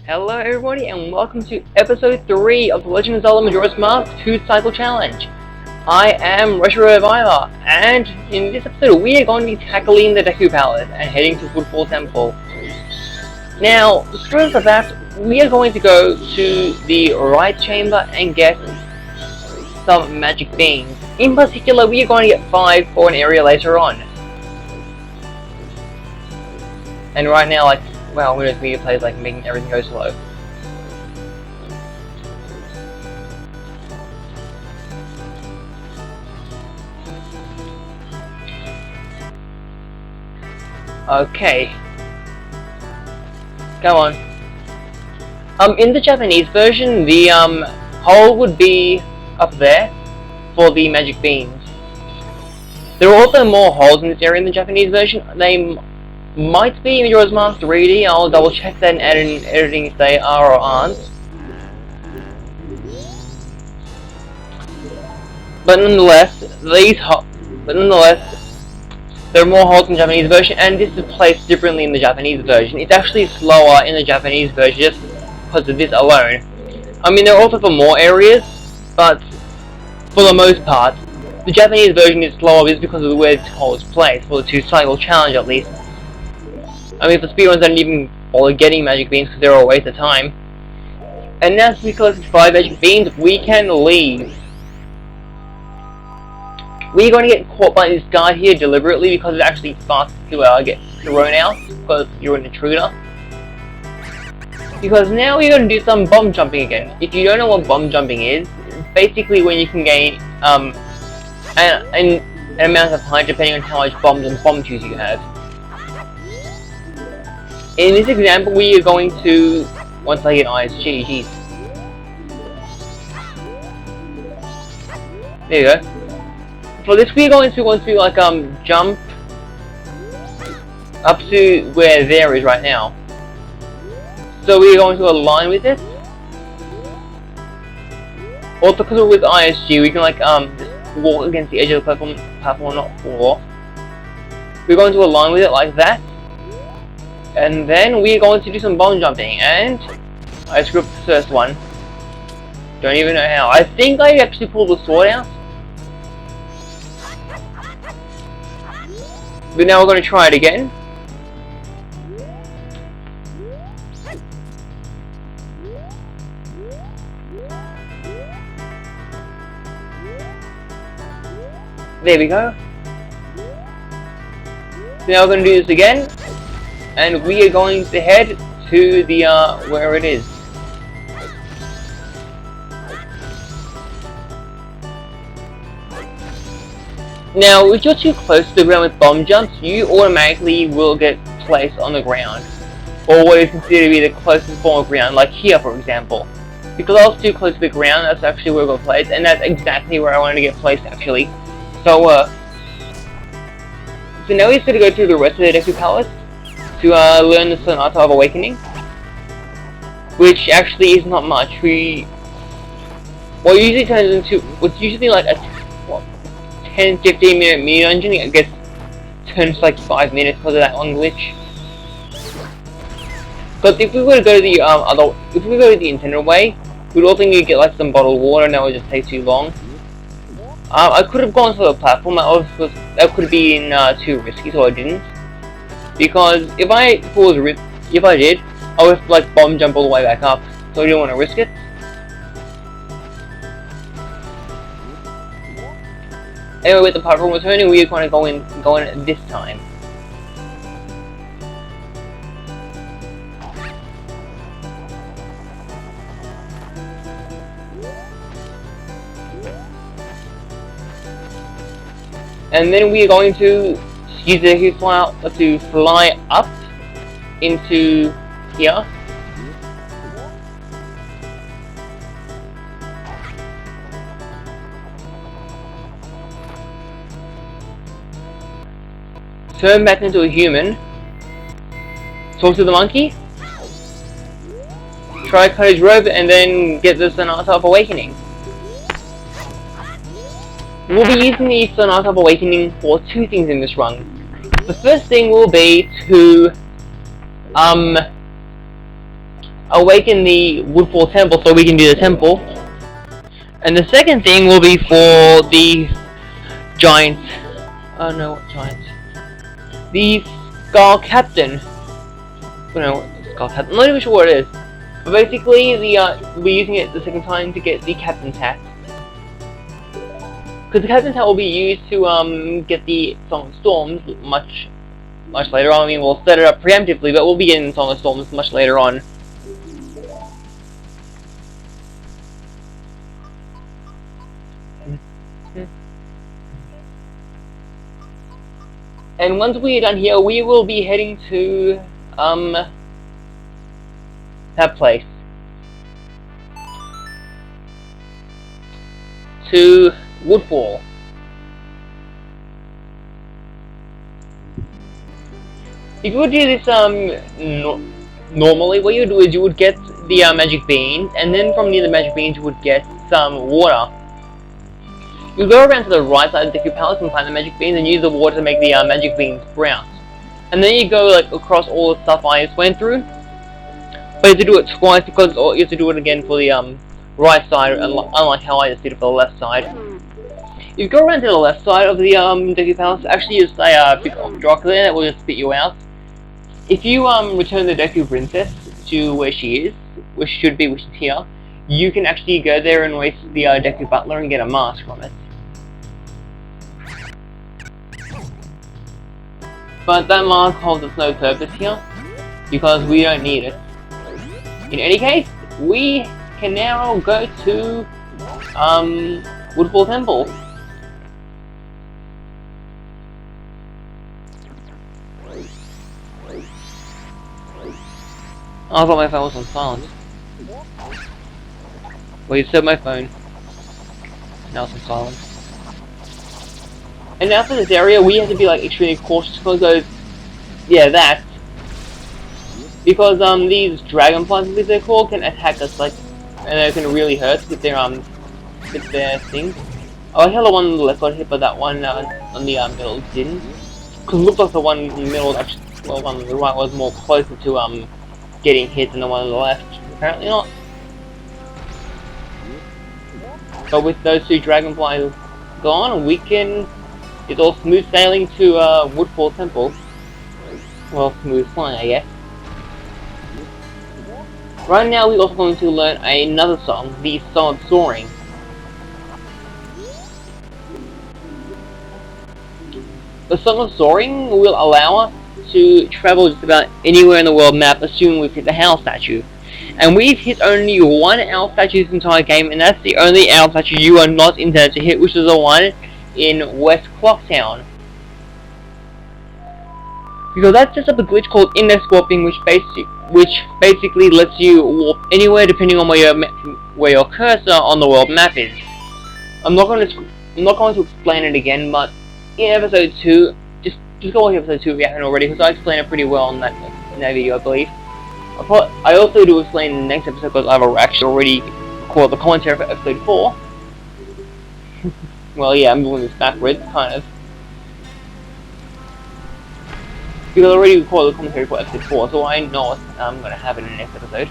Hello everybody and welcome to episode 3 of the Legend of Zelda Majora's Mask 2 Cycle Challenge. I am Majora and in this episode we are going to be tackling the Deku Palace and heading to Woodfall Temple. Now, first of that, we are going to go to the right chamber and get some magic beans. In particular, we are going to get 5 for an area later on. And right now, wow, Windows Media Player is making everything go slow. Okay. Come on. In the Japanese version, the hole would be up there for the magic beans. There are also more holes in this area in the Japanese version. They might be in Majora's Mask 3D. I'll double check that in editing if they are or aren't. But nonetheless, there are more holes in the Japanese version, and this is placed differently in the Japanese version. It's actually slower in the Japanese version just because of this alone. I mean, there are also for more areas, but for the most part, the Japanese version is slower just because of the way the hole is placed, for the 2-cycle challenge at least. I mean, for speedruns, don't even bother getting magic beans because they're all a waste of time. And now since we collected 5 magic beans, we can leave. We're going to get caught by this guard here deliberately because it's actually fast to get thrown out because you're an intruder. Because now we're going to do some bomb jumping again. If you don't know what bomb jumping is, it's basically when you can gain an amount of height depending on how much bombs and bomb tubes you have. In this example, we are going to, once I get ISG, jeez. There you go. For this, we are going to want to jump up to where there is right now. So we are going to align with it. Also, because we're with ISG, we can just walk against the edge of the platform, not fall off. We're going to align with it like that. And then we're going to do some bomb jumping, and I screwed up the first one. Don't even know how. I think I actually pulled the sword out. But now we're going to try it again. There we go. So now we're going to do this again. And we are going to head to the, where it is. Now, if you're too close to the ground with bomb jumps, you automatically will get placed on the ground. Or what is considered to be the closest form of ground, like here for example. Because I was too close to the ground, that's actually where I got placed, and that's exactly where I wanted to get placed actually. So now we're going to go through the rest of the Deku Palace to learn the Sonata of Awakening, which actually is not much. What usually turns into what's usually like a 10-15 minute mini dungeon, it gets turned to like 5 minutes because of that one glitch. Because if we were to go to the intended way, we'd also need to get like some bottled water, and that would just take too long. I could have gone to the platform, that could have been too risky, so I didn't. Because if I did, I would have to bomb jump all the way back up, so I didn't want to risk it. Anyway, with the platform returning, we are going to go in this time. And then we are going to use the Deku to fly up into here. Turn back into a human. Talk to the monkey. Try to cut his rope and then get the Sonata of Awakening. We'll be using the Sonata of Awakening for 2 things in this run. The first thing will be to awaken the Woodfall Temple so we can do the temple. And the second thing will be for the giant. Oh no, what giant? The Skull Captain. I don't know what the Skull Captain. I'm not even sure what it is. But basically, we're using it the second time to get the Captain's Hat. Because the Captain's Hat will be used to get the Song of Storms much later on. I mean, we'll set it up preemptively, but we'll be getting Song of Storms much later on. And once we're done here, we will be heading to that place. To Woodfall. If you would do this normally, what you would do is you would get the magic beans, and then from near the magic beans you would get some water. You go around to the right side of the Deku Palace and find the magic beans and use the water to make the magic beans sprout. And then you go like across all the stuff I just went through. But you have to do it twice because you have to do it again for the right side, unlike how I just did it for the left side. If you go around to the left side of the Deku Palace, actually there's a big rock there that will just spit you out. If you return the Deku Princess to where she is, which should be, which is here, you can actually go there and waste the Deku Butler and get a mask from it. But that mask holds us no purpose here, because we don't need it. In any case, we can now go to Woodfall Temple. Oh, I thought my phone was on silent. Well, you said my phone. Now it's on silent. And now for this area, we have to be like extremely cautious because because these dragonflies, as they're called, can attack us like, and it can really hurt with their things. I like how the one on the left got hit, but that one on the middle didn't. Because it looked like the one in the middle actually, well, one on the right was more closer to getting hit than the one on the left. Apparently not. But with those two dragonflies gone, we can. It's all smooth sailing to Woodfall Temple. Well, smooth flying, I guess. Right now, we're also going to learn another song, the Song of Soaring. The Song of Soaring will allow us to travel just about anywhere in the world map, assuming we've hit the Owl statue. And we've hit only one Owl statue this entire game, and that's the only Owl statue you are not intended to hit, which is the one in West Clocktown. Because that's just a glitch called index warping, which basically lets you warp anywhere depending on where your cursor on the world map is. I'm not going to explain it again, but in episode 2, just go watch episode 2 if you haven't already, because I explain it pretty well in that video, I believe. I also do explain in the next episode because I've actually already recorded the commentary for episode 4. Well, yeah, I'm doing this backwards, kind of. Because I already recorded the commentary for episode 4, so I know what I'm going to have in the next episode.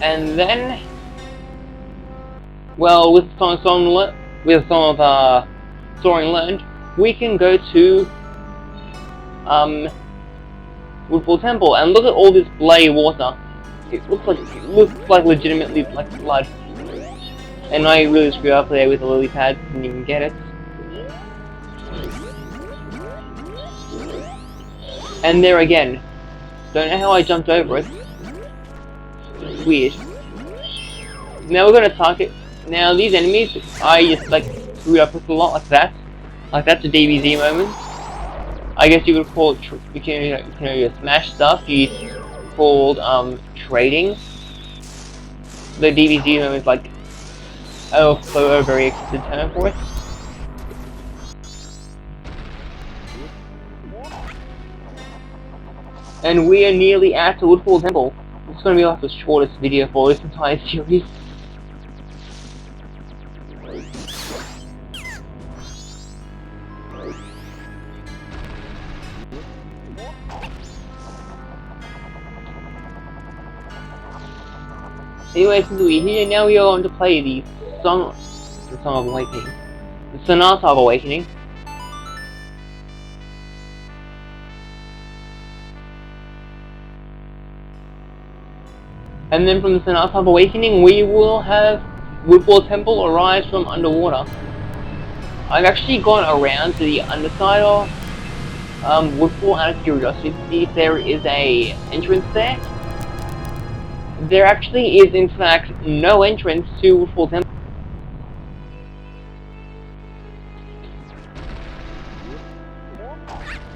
And then, well, with the Song of Soaring learned, we can go to Woodfall Temple and look at all this bloody water. It looks like legitimately like blood. And I really screwed up there with the lily pad, didn't even get it. And there again. Don't know how I jumped over it. It's weird. Now we're gonna target. Now these enemies, I just like screwed up with a lot like that. Like that's a DBZ moment. I guess you would call it. You can smash stuff. It's called trading. The DBZ moment is like also a very extended term for it. And we are nearly at the Woodfall Temple. It's going to be like the shortest video for this entire series. Anyway, since we're here, now we are going to play the Song of Awakening. The Sonata of Awakening. And then from the Sonata of Awakening, we will have Woodfall Temple arise from underwater. I've actually gone around to the underside of Woodfall out of curiosity to see if there is a entrance there. There actually is, in fact, no entrance to Woodfall Temple.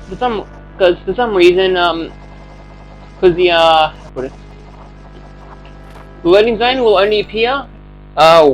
For some reason, because the loading zone will only appear